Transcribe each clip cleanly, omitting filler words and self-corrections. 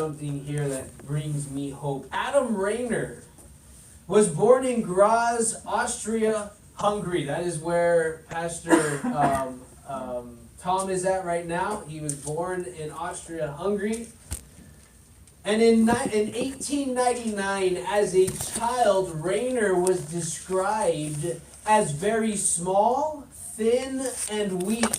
something here that brings me hope. Adam Rainer was born in Graz, Austria, Hungary. That is where Pastor Tom is at right now. He was born in Austria, Hungary. And in 1899, as a child, Rainer was described as very small, thin, and weak.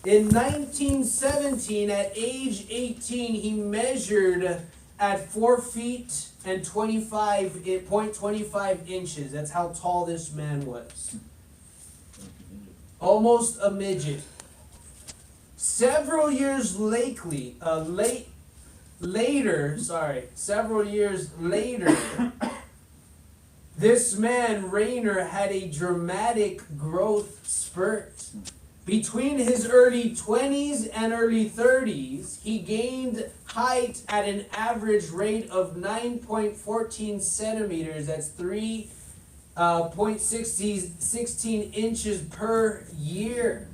In 1917, at age 18, he measured at 4 feet and 0.25 inches. That's how tall this man was. Almost a midget. Several years later, this man, Rainer, had a dramatic growth spurt. Between his early 20s and early 30s, he gained height at an average rate of 9.14 centimeters. That's 3.16 inches per year.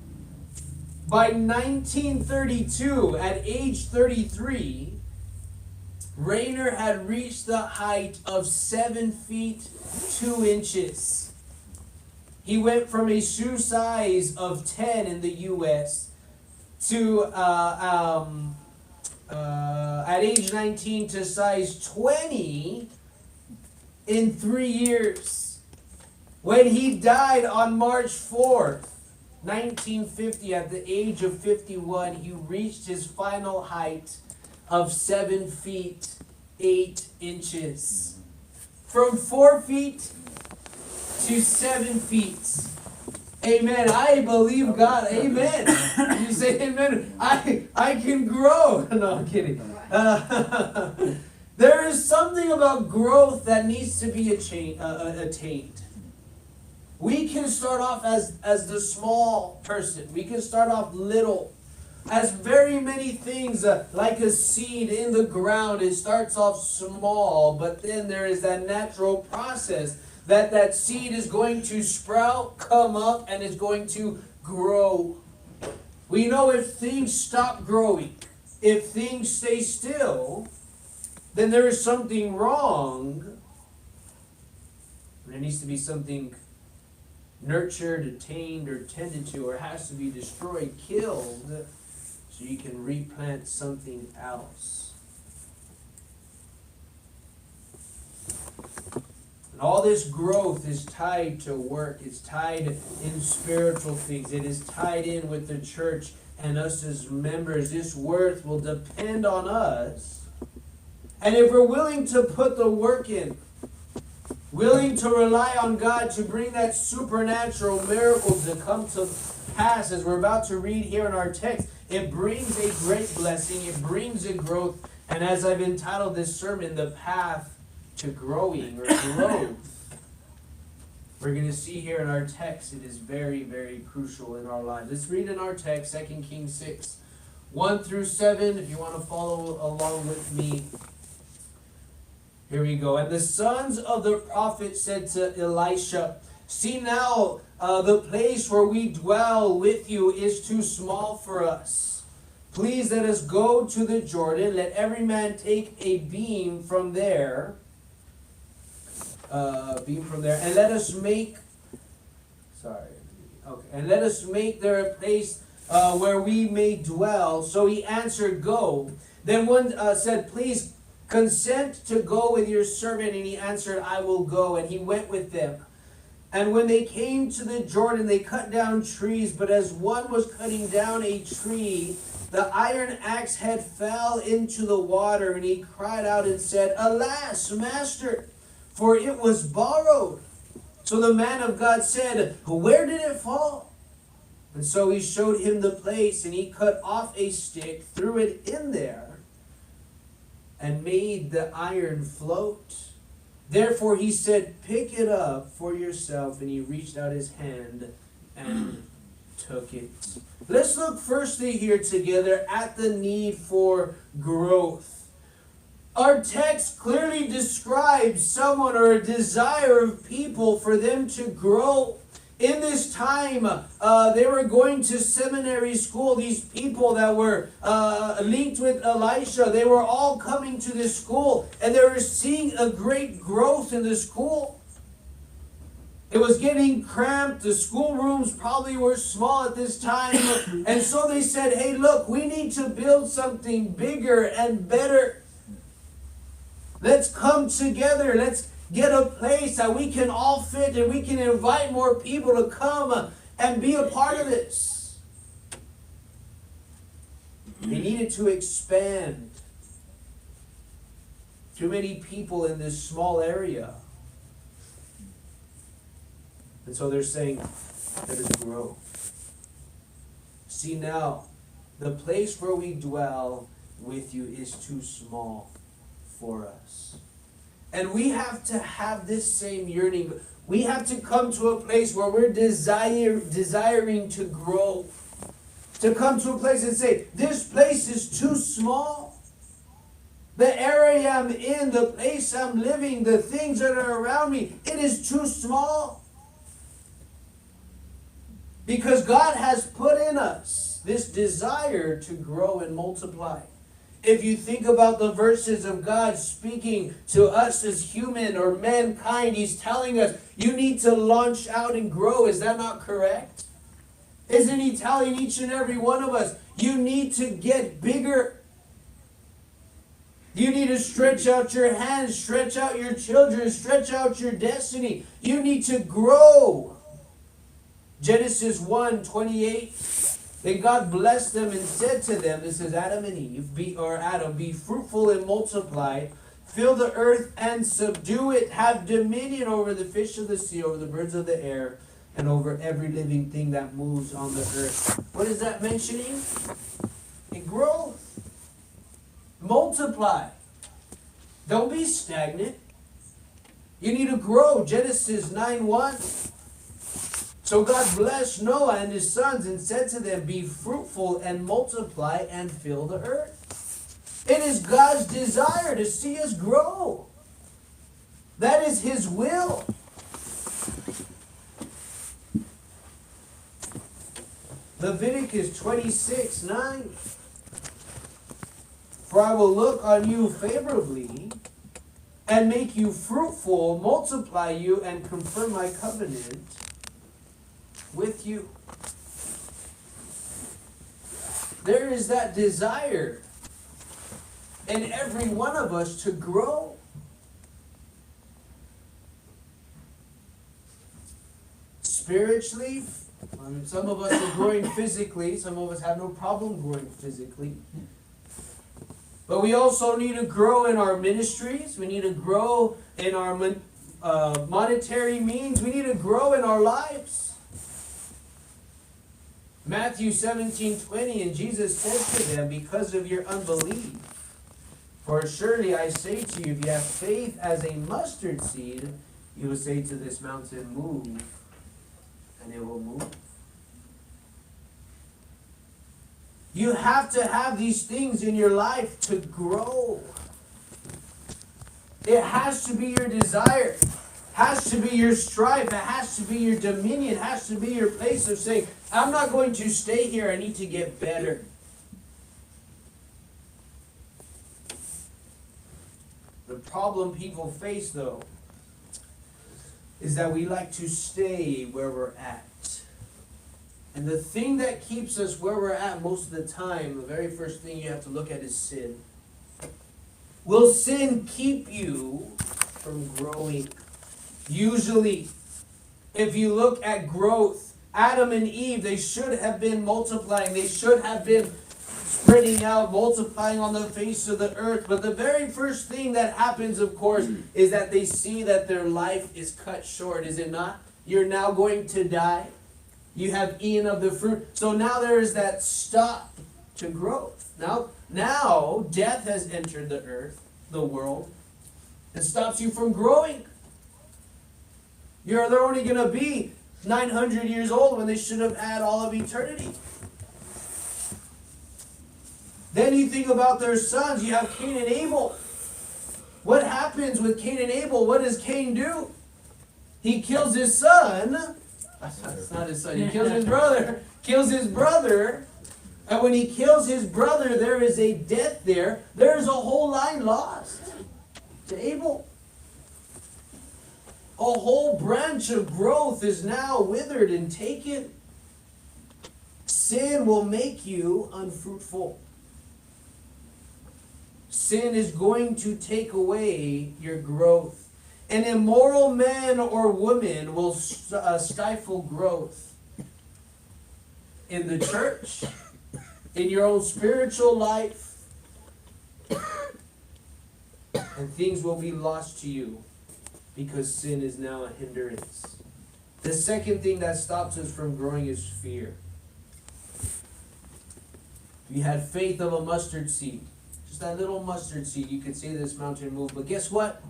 By 1932, at age 33, Rainer had reached the height of 7 feet 2 inches. He went from a shoe size of 10 in the U.S. to, at age 19, to size 20 in 3 years. When he died on March 4th, 1950, at the age of 51, he reached his final height of 7 feet 8 inches. From 4 feet to 7 feet. Amen. I believe God. Amen. You say amen. I can grow. No, I'm kidding. There is something about growth that needs to be attained. We can start off as the small person. We can start off little. As very many things, like a seed in the ground, it starts off small, but then there is that natural process that seed is going to sprout, come up, and is going to grow. We know if things stop growing, if things stay still, then there is something wrong. There needs to be something nurtured, attained, or tended to, or has to be destroyed, killed, so you can replant something else. And all this growth is tied to work. It's tied in spiritual things. It is tied in with the church and us as members. This worth will depend on us. And if we're willing to put the work in, willing to rely on God to bring that supernatural miracles to come to pass, as we're about to read here in our text, it brings a great blessing. It brings a growth. And as I've entitled this sermon, The Path to Growing or Growth, we're going to see here in our text, it is very, very crucial in our lives. Let's read in our text, 2 Kings 6, 1 through 7, if you want to follow along with me. Here we go. And the sons of the prophet said to Elisha, "See now, the place where we dwell with you is too small for us. Please let us go to the Jordan. Let every man take a beam from there, and let us make there a place where we may dwell." So he answered, "Go." Then one said, "Please consent to go with your servant." And he answered, "I will go." And he went with them. And when they came to the Jordan, they cut down trees. But as one was cutting down a tree, the iron axe head fell into the water. And he cried out and said, "Alas, master, for it was borrowed." So the man of God said, "Where did it fall?" And so he showed him the place. And he cut off a stick, threw it in there, and made the iron float. Therefore he said, "Pick it up for yourself." And he reached out his hand and took it. Let's look firstly here together at the need for growth. Our text clearly describes someone or a desire of people for them to grow In this time, they were going to seminary school. These people that were linked with Elisha, they were all coming to this school, and they were seeing a great growth in the school. It was getting cramped. The schoolrooms probably were small at this time. And so they said, hey, look, we need to build something bigger and better. Let's come together. Let's get a place that we can all fit, and we can invite more people to come and be a part of this. They needed to expand. Too many people in this small area. And so they're saying, let us grow. See now, the place where we dwell with you is too small for us. And we have to have this same yearning. We have to come to a place where we're desiring to grow. To come to a place and say, this place is too small. The area I'm in, the place I'm living, the things that are around me, it is too small. Because God has put in us this desire to grow and multiply. If you think about the verses of God speaking to us as human or mankind, He's telling us, you need to launch out and grow. Is that not correct? Isn't He telling each and every one of us, you need to get bigger? You need to stretch out your hands, stretch out your children, stretch out your destiny. You need to grow. Genesis 1:28. Then God blessed them and said to them, this is Adam and Eve, be fruitful and multiply, fill the earth and subdue it, have dominion over the fish of the sea, over the birds of the air, and over every living thing that moves on the earth. What is that mentioning? It grows. Multiply. Don't be stagnant. You need to grow. Genesis 9:1. So God blessed Noah and his sons and said to them, be fruitful and multiply and fill the earth. It is God's desire to see us grow. That is His will. Leviticus 26:9. For I will look on you favorably and make you fruitful, multiply you, and confirm my covenant with you. There is that desire in every one of us to grow. Spiritually, some of us are growing physically. Some of us have no problem growing physically. But we also need to grow in our ministries. We need to grow in our monetary means. We need to grow in our lives. Matthew 17:20, and Jesus said to them, because of your unbelief, for surely I say to you, if you have faith as a mustard seed, you will say to this mountain, move, and it will move. You have to have these things in your life to grow. It has to be your desire. Has to be your strife. It has to be your dominion. It has to be your place of saying, I'm not going to stay here. I need to get better. The problem people face, though, is that we like to stay where we're at. And the thing that keeps us where we're at most of the time, the very first thing you have to look at is sin. Will sin keep you from growing? Usually, if you look at growth, Adam and Eve, they should have been multiplying. They should have been spreading out, multiplying on the face of the earth. But the very first thing that happens, of course, is that they see that their life is cut short, is it not? You're now going to die. You have eaten of the fruit. So now there is that stop to growth. Now death has entered the earth, the world, and stops you from growing. They're only going to be 900 years old when they should have had all of eternity. Then you think about their sons. You have Cain and Abel. What happens with Cain and Abel? What does Cain do? He kills his son That's not his son. He kills his brother. Kills his brother. And when he kills his brother, there is a death there. There is a whole line lost to Abel. A whole branch of growth is now withered and taken. Sin will make you unfruitful. Sin is going to take away your growth. An immoral man or woman will stifle growth in the church, in your own spiritual life, and things will be lost to you because sin is now a hindrance. The second thing that stops us from growing is fear. If you had faith of a mustard seed, just that little mustard seed, you could say this mountain move. But guess what?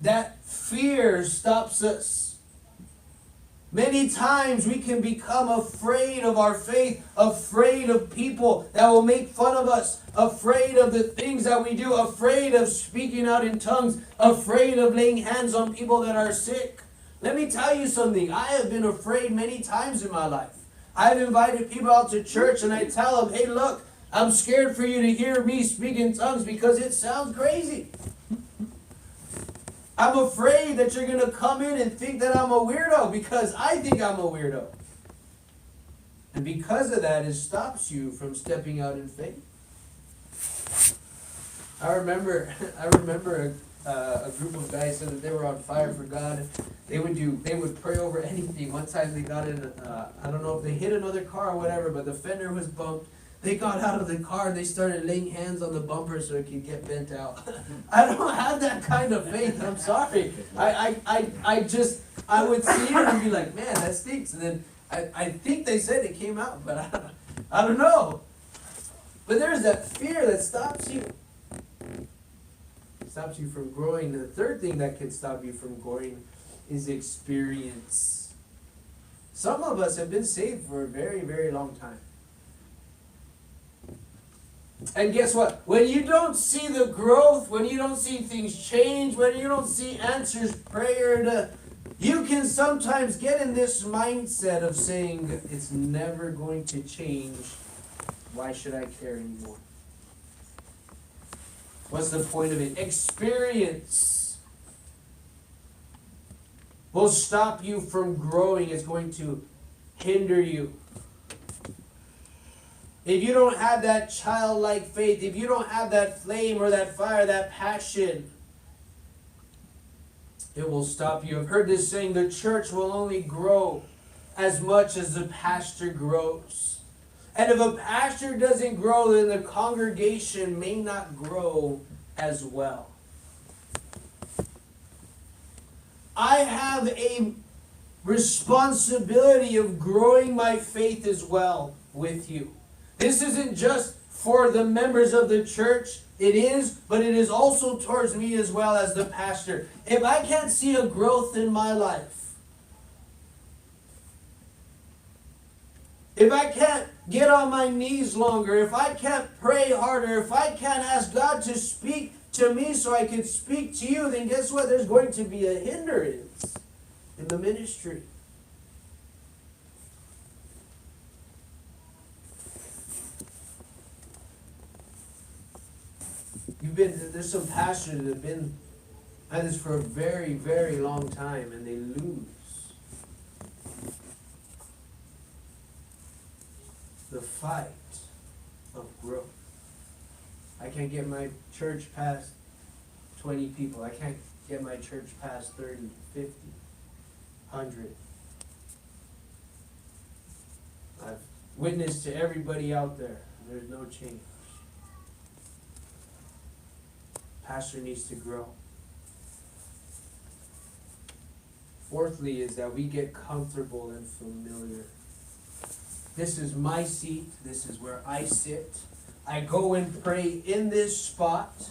That fear stops us. Many times we can become afraid of our faith, afraid of people that will make fun of us, afraid of the things that we do, afraid of speaking out in tongues, afraid of laying hands on people that are sick. Let me tell you something. I have been afraid many times in my life. I've invited people out to church and I tell them, hey, look, I'm scared for you to hear me speak in tongues because it sounds crazy. I'm afraid that you're going to come in and think that I'm a weirdo because I think I'm a weirdo. And because of that, it stops you from stepping out in faith. I remember a group of guys said that they were on fire for God. They would pray over anything. One time they got in, I don't know if they hit another car or whatever, but the fender was bumped. They got out of the car and they started laying hands on the bumper so it could get bent out. I don't have that kind of faith. I'm sorry. I would see it and be like, man, that stinks. And then I think they said it came out, but I don't know. But there's that fear that stops you. Stops you from growing. The third thing that can stop you from growing is experience. Some of us have been saved for a very, very long time. And guess what? When you don't see the growth, when you don't see things change, when you don't see answers prayer, you can sometimes get in this mindset of saying, it's never going to change. Why should I care anymore? What's the point of it? Experience will stop you from growing. It's going to hinder you. If you don't have that childlike faith, if you don't have that flame or that fire, that passion, it will stop you. I've heard this saying, the church will only grow as much as the pastor grows. And if a pastor doesn't grow, then the congregation may not grow as well. I have a responsibility of growing my faith as well with you. This isn't just for the members of the church. It is, but it is also towards me as well as the pastor. If I can't see a growth in my life, if I can't get on my knees longer, if I can't pray harder, if I can't ask God to speak to me so I can speak to you, then guess what? There's going to be a hindrance in the ministry. There's some pastors that have been at this for a very, very long time and they lose the fight of growth. I can't get my church past 20 people. I can't get my church past 30, 50, 100. I've witnessed to everybody out there. There's no change. Pastor needs to grow. Fourthly is that we get comfortable and familiar. This is my seat. This is where I sit. I go and pray in this spot.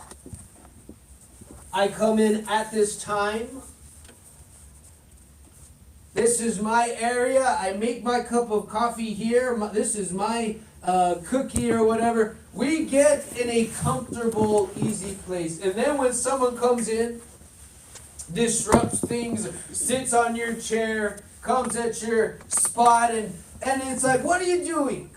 I come in at this time. This is my area. I make my cup of coffee here. This is my cookie or whatever. We get in a comfortable, easy place. And then when someone comes in, disrupts things, sits on your chair, comes at your spot and it's like, what are you doing?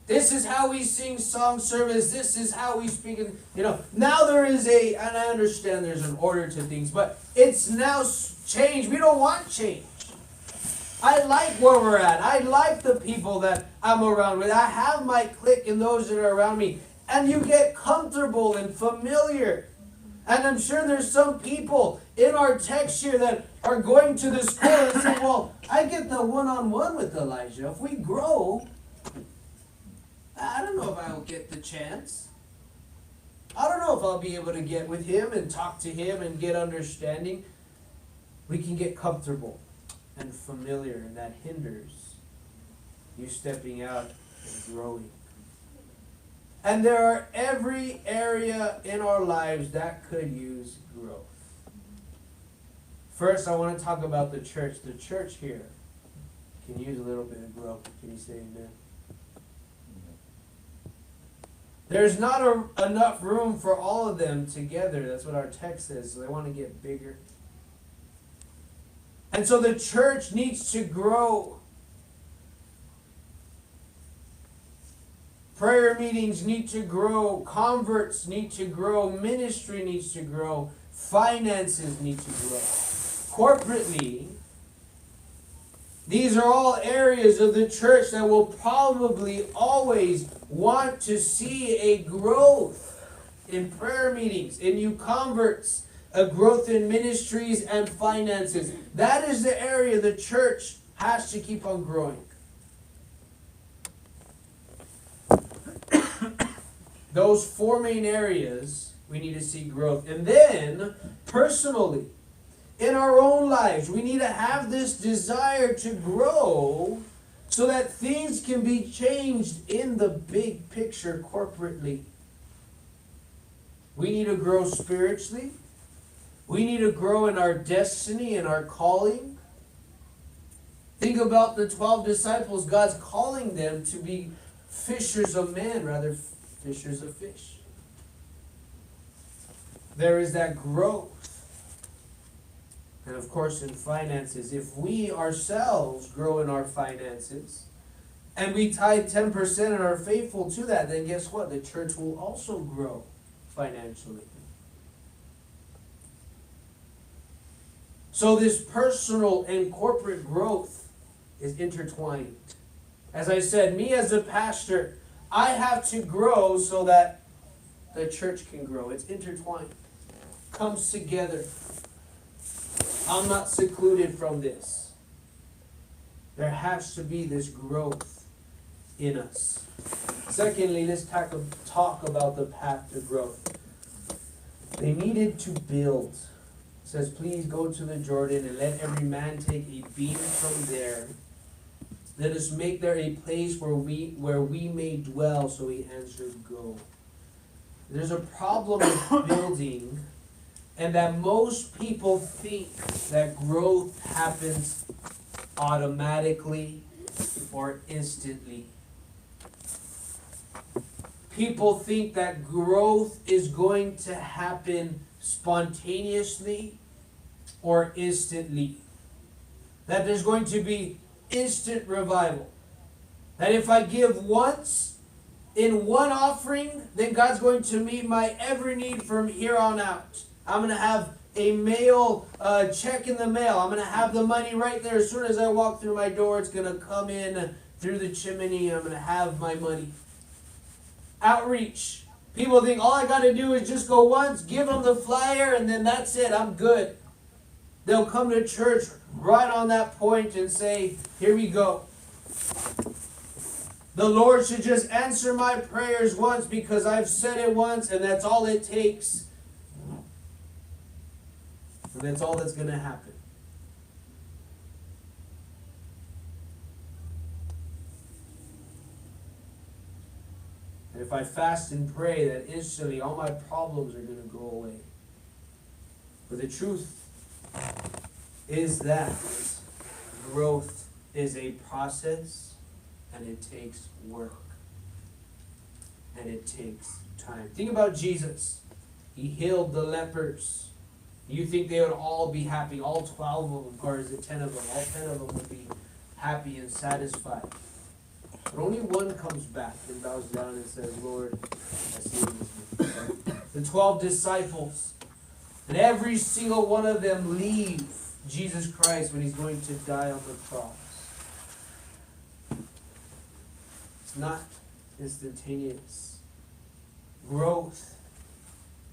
This is how we sing song service. This is how we speak. Now there is and I understand there's an order to things, but it's now changed. We don't want change. I like where we're at. I like the people that I'm around with. I have my clique and those that are around me. And you get comfortable and familiar. And I'm sure there's some people in our text here that are going to the school and say, well, I get the one-on-one with Elijah. If we grow, I don't know if I'll get the chance. I don't know if I'll be able to get with him and talk to him and get understanding. We can get comfortable and familiar, and that hinders you stepping out and growing. And there are every area in our lives that could use growth. First, I want to talk about the church. The church here can use a little bit of growth. Can you say amen? There's not enough room for all of them together. That's what our text says. So they want to get bigger. And so the church needs to grow. Prayer meetings need to grow. Converts need to grow. Ministry needs to grow. Finances need to grow. Corporately, these are all areas of the church that will probably always want to see a growth in prayer meetings, in new converts, a growth in ministries and finances. That is the area the church has to keep on growing. Those four main areas we need to see growth. And then, personally, in our own lives, we need to have this desire to grow so that things can be changed in the big picture corporately. We need to grow spiritually. We need to grow in our destiny and our calling. Think about the 12 disciples. God's calling them to be fishers of men, rather fishers of fish. There is that growth. And of course in finances, if we ourselves grow in our finances and we tithe 10% and are faithful to that, then guess what? The church will also grow financially. So this personal and corporate growth is intertwined. As I said, me as a pastor, I have to grow so that the church can grow. It's intertwined. Comes together. I'm not secluded from this. There has to be this growth in us. Secondly, let's talk about the path to growth. They needed to build. It says, please go to the Jordan and let every man take a beam from there. Let us make there a place where we may dwell. So he answered, go. There's a problem with building, and that most people think that growth happens automatically or instantly. People think that growth is going to happen spontaneously or instantly. That there's going to be instant revival. That if I give once in one offering, then God's going to meet my every need from here on out. I'm going to have a mail check in the mail. I'm going to have the money right there. As soon as I walk through my door, it's going to come in through the chimney. I'm going to have my money. Outreach. People think all I got to do is just go once, give them the flyer, and then that's it. I'm good. They'll come to church right on that point and say, here we go. The Lord should just answer my prayers once because I've said it once and that's all it takes. And that's all that's going to happen. And if I fast and pray, that instantly all my problems are going to go away. But the truth is that growth is a process, and it takes work, and it takes time. Think about Jesus. He healed the lepers. You think they would all be happy, all 12 of them, or is it 10 of them? All 10 of them would be happy and satisfied. But only one comes back and bows down and says, Lord, I see it was me. The 12 disciples, and every single one of them leave Jesus Christ when he's going to die on the cross. It's not instantaneous. Growth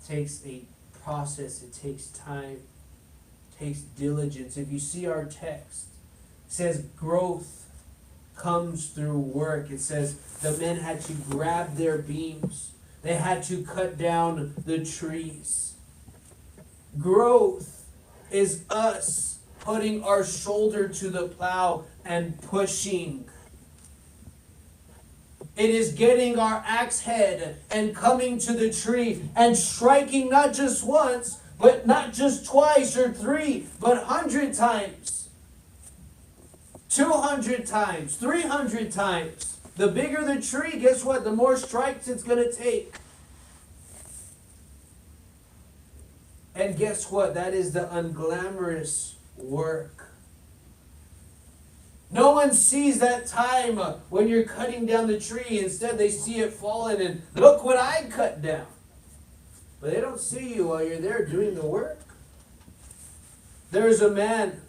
takes a process, it takes time, it takes diligence. If you see our text, it says growth comes through work. It says the men had to grab their beams. They had to cut down the trees. Growth is us putting our shoulder to the plow and pushing. It is getting our axe head and coming to the tree and striking not just once, but not just twice or three, but 100 times, 200 times, 300 times. The bigger the tree, guess what? The more strikes it's going to take. And guess what? That is the unglamorous work. No one sees that time when you're cutting down the tree. Instead, they see it falling and look what I cut down. But they don't see you while you're there doing the work. There's a man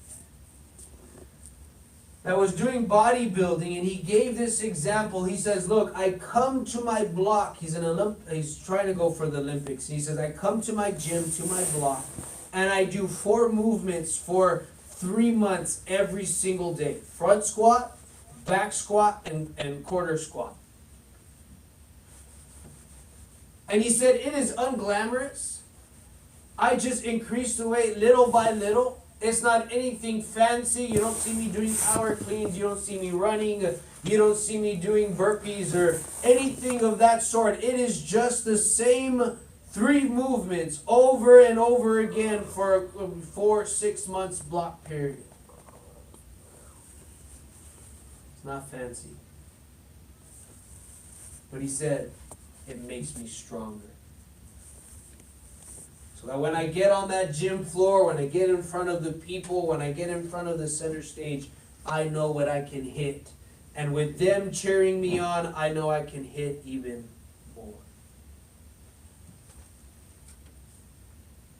that was doing bodybuilding, and he gave this example. He says, look, I come to my block. He's trying to go for the Olympics. He says, I come to my gym, to my block, and I do 4 movements for 3 months every single day. Front squat, back squat, and quarter squat. And he said, it is unglamorous. I just increase the weight little by little. It's not anything fancy. You don't see me doing power cleans. You don't see me running. You don't see me doing burpees or anything of that sort. It is just the same 3 movements over and over again for a 4-6 months block period. It's not fancy. But he said, it makes me stronger. So that when I get on that gym floor, when I get in front of the people, when I get in front of the center stage, I know what I can hit. And with them cheering me on, I know I can hit even more.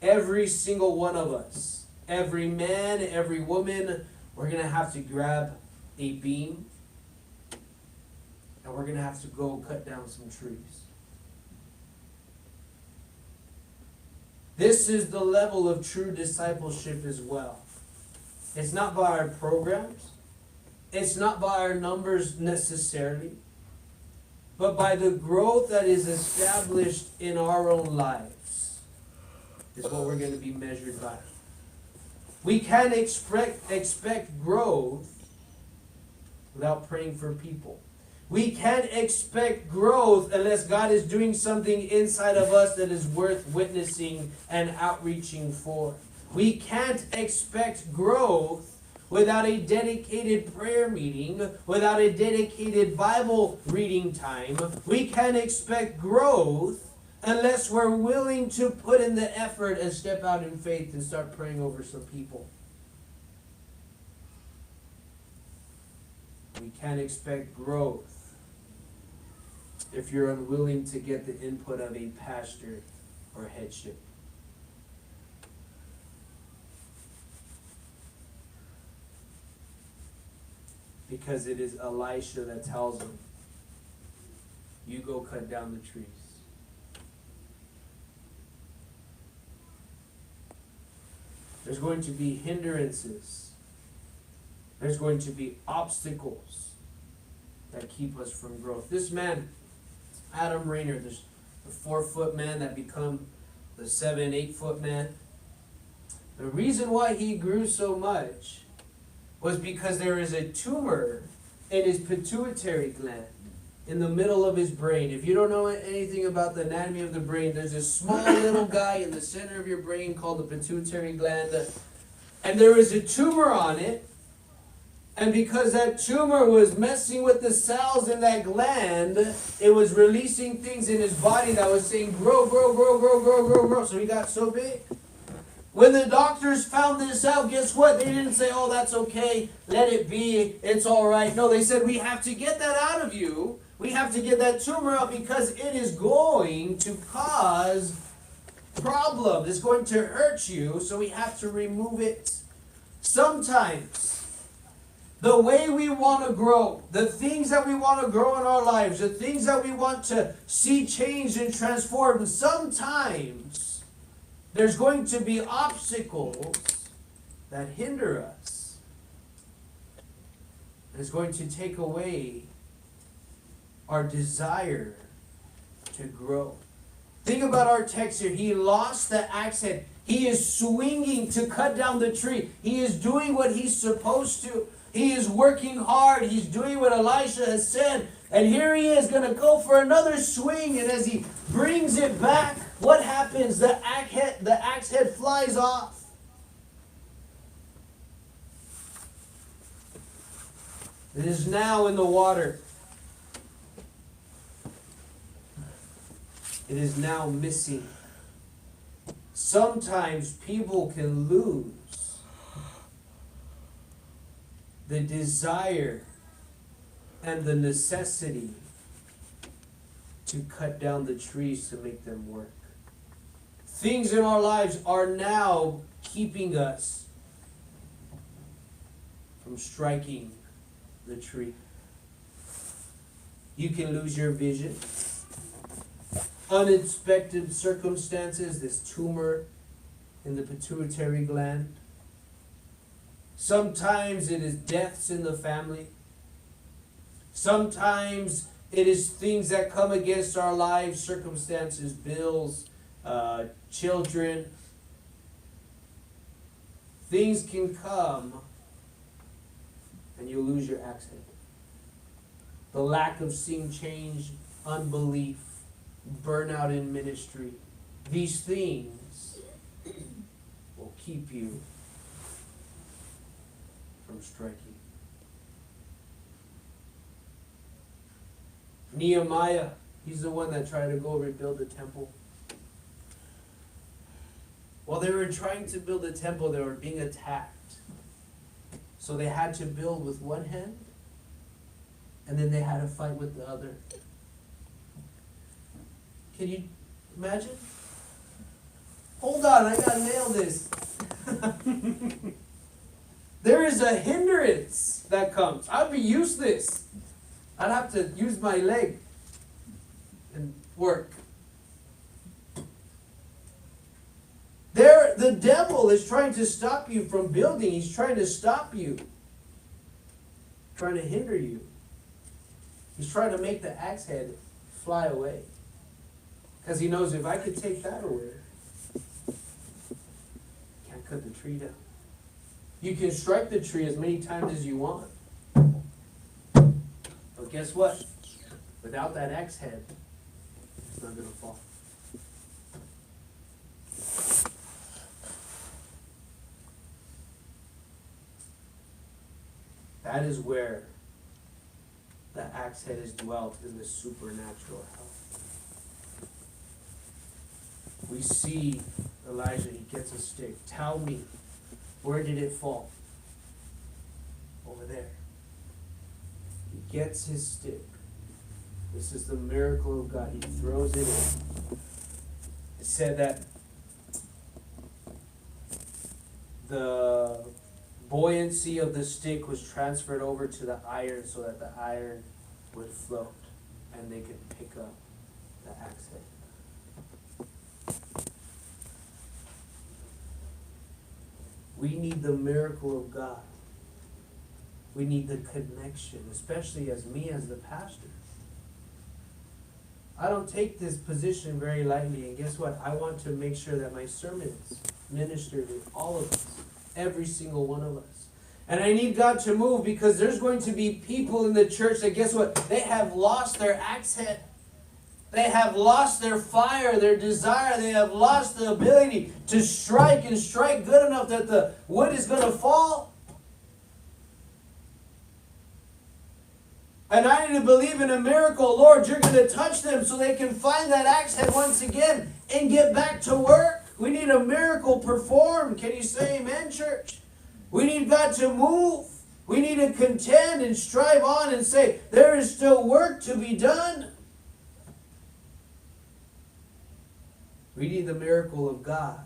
Every single one of us, every man, every woman, we're going to have to grab a beam and we're going to have to go cut down some trees. This is the level of true discipleship as well. It's not by our programs. It's not by our numbers necessarily. But by the growth that is established in our own lives is what we're going to be measured by. We can't expect growth without praying for people. We can't expect growth unless God is doing something inside of us that is worth witnessing and outreaching for. We can't expect growth without a dedicated prayer meeting, without a dedicated Bible reading time. We can't expect growth unless we're willing to put in the effort and step out in faith and start praying over some people. We can't expect growth if you're unwilling to get the input of a pastor or headship. Because it is Elisha that tells him, you go cut down the trees. There's going to be hindrances. There's going to be obstacles that keep us from growth. This man, Adam Rayner, the 4-foot man that become the 7-8 foot man. The reason why he grew so much was because there is a tumor in his pituitary gland in the middle of his brain. If you don't know anything about the anatomy of the brain, there's a small little guy in the center of your brain called the pituitary gland. And there is a tumor on it. And because that tumor was messing with the cells in that gland, it was releasing things in his body that was saying, grow, grow, grow, grow, grow, grow, grow. So he got so big. When the doctors found this out, guess what? They didn't say, oh, that's okay, let it be, it's all right. No, they said, we have to get that out of you. We have to get that tumor out because it is going to cause problem. It's going to hurt you, so we have to remove it. Sometimes, the way we want to grow, the things that we want to grow in our lives, the things that we want to see changed and transformed, sometimes there's going to be obstacles that hinder us. It's going to take away our desire to grow. Think about our text here. He lost the axe head. He is swinging to cut down the tree. He is doing what he's supposed to. He is working hard. He's doing what Elisha has said. And here he is going to go for another swing. And as he brings it back, what happens? The axe head flies off. It is now in the water. It is now missing. Sometimes people can lose the desire and the necessity to cut down the trees to make them work. Things in our lives are now keeping us from striking the tree. You can lose your vision. Unexpected circumstances, this tumor in the pituitary gland. Sometimes it is deaths in the family. Sometimes it is things that come against our lives, circumstances, bills, children. Things can come and you lose your axe head. The lack of seeing change, unbelief, burnout in ministry. These things will keep you from striking. Nehemiah, he's the one that tried to go rebuild the temple. While they were trying to build the temple, they were being attacked. So they had to build with one hand, and then they had to fight with the other. Can you imagine? Hold on, I gotta nail this. There is a hindrance that comes. I'd be useless. I'd have to use my leg and work. The devil is trying to stop you from building. He's trying to stop you. Trying to hinder you. He's trying to make the axe head fly away. Because he knows if I could take that away, I can't cut the tree down. You can strike the tree as many times as you want. But guess what? Without that axe head, it's not going to fall. That is where the axe head is dwelt, in the supernatural health. We see Elijah, he gets a stick. Tell me, where did it fall? Over there. He gets his stick. This is the miracle of God. He throws it in. It said that the buoyancy of the stick was transferred over to the iron so that the iron would float and they could pick up the axe head. We need the miracle of God. We need the connection, especially as me as the pastor. I don't take this position very lightly, and guess what? I want to make sure that my sermons minister to all of us, every single one of us. And I need God to move, because there's going to be people in the church that, guess what? They have lost their axe head. They have lost their fire, their desire. They have lost the ability to strike and strike good enough that the wood is going to fall. And I need to believe in a miracle. Lord, you're going to touch them so they can find that axe head once again and get back to work. We need a miracle performed. Can you say amen, church? We need God to move. We need to contend and strive on and say, there is still work to be done. We need the miracle of God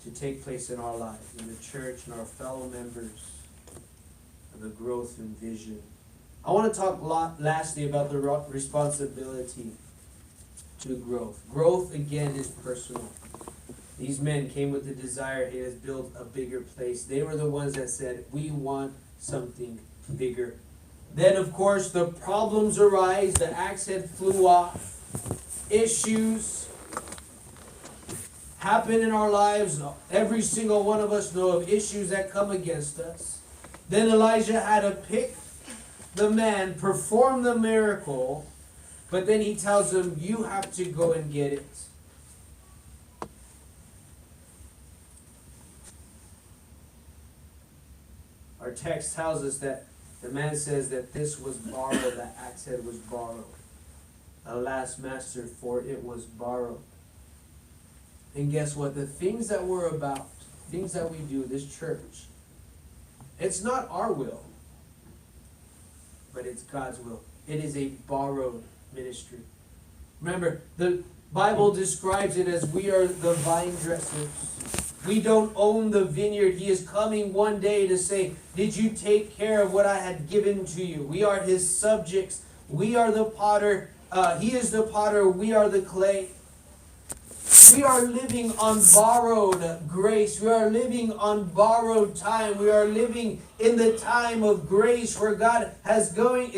to take place in our lives, in the church, and our fellow members, and the growth and vision. I want to talk lastly about the responsibility to growth. Growth, again, is personal. These men came with the desire, hey, let's build a bigger place. They were the ones that said, we want something bigger. Then, of course, the problems arise. The axe head flew off. Issues happen in our lives. Every single one of us know of issues that come against us. Then Elijah had to pick the man, perform the miracle, but then he tells him, you have to go and get it. Our text tells us that the man says that this was borrowed, the axe head was borrowed. Alas, master, for it was borrowed. And guess what? The things that we're about, things that we do, this church, it's not our will, but it's God's will. It is a borrowed ministry. Remember, the Bible describes it as we are the vine dressers. We don't own the vineyard. He is coming one day to say, did you take care of what I had given to you? We are his subjects. We are the potter. He is the potter. We are the clay. We are living on borrowed grace. We are living on borrowed time. We are living in the time of grace where God is going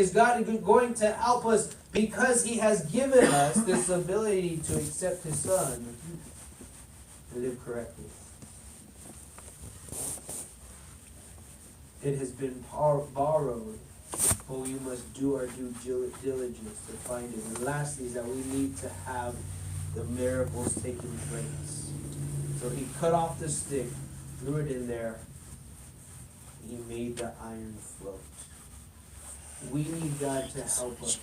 to help us because he has given us this ability to accept his Son and live correctly. It has been borrowed, but we must do our due diligence to find it. And lastly is that we need to have the miracles taking place. So he cut off the stick, threw it in there, and he made the iron float. We need God to help us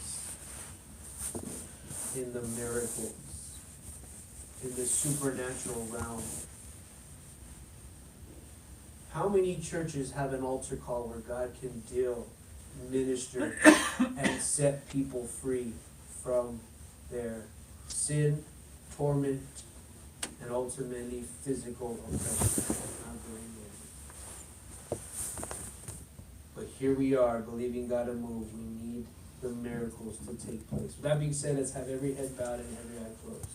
in the miracles, in the supernatural realm. How many churches have an altar call where God can deal, minister, and set people free from their sin, torment, and ultimately physical oppression? Not very many. But here we are, believing God to move. We need the miracles to take place. With that being said, let's have every head bowed and every eye closed.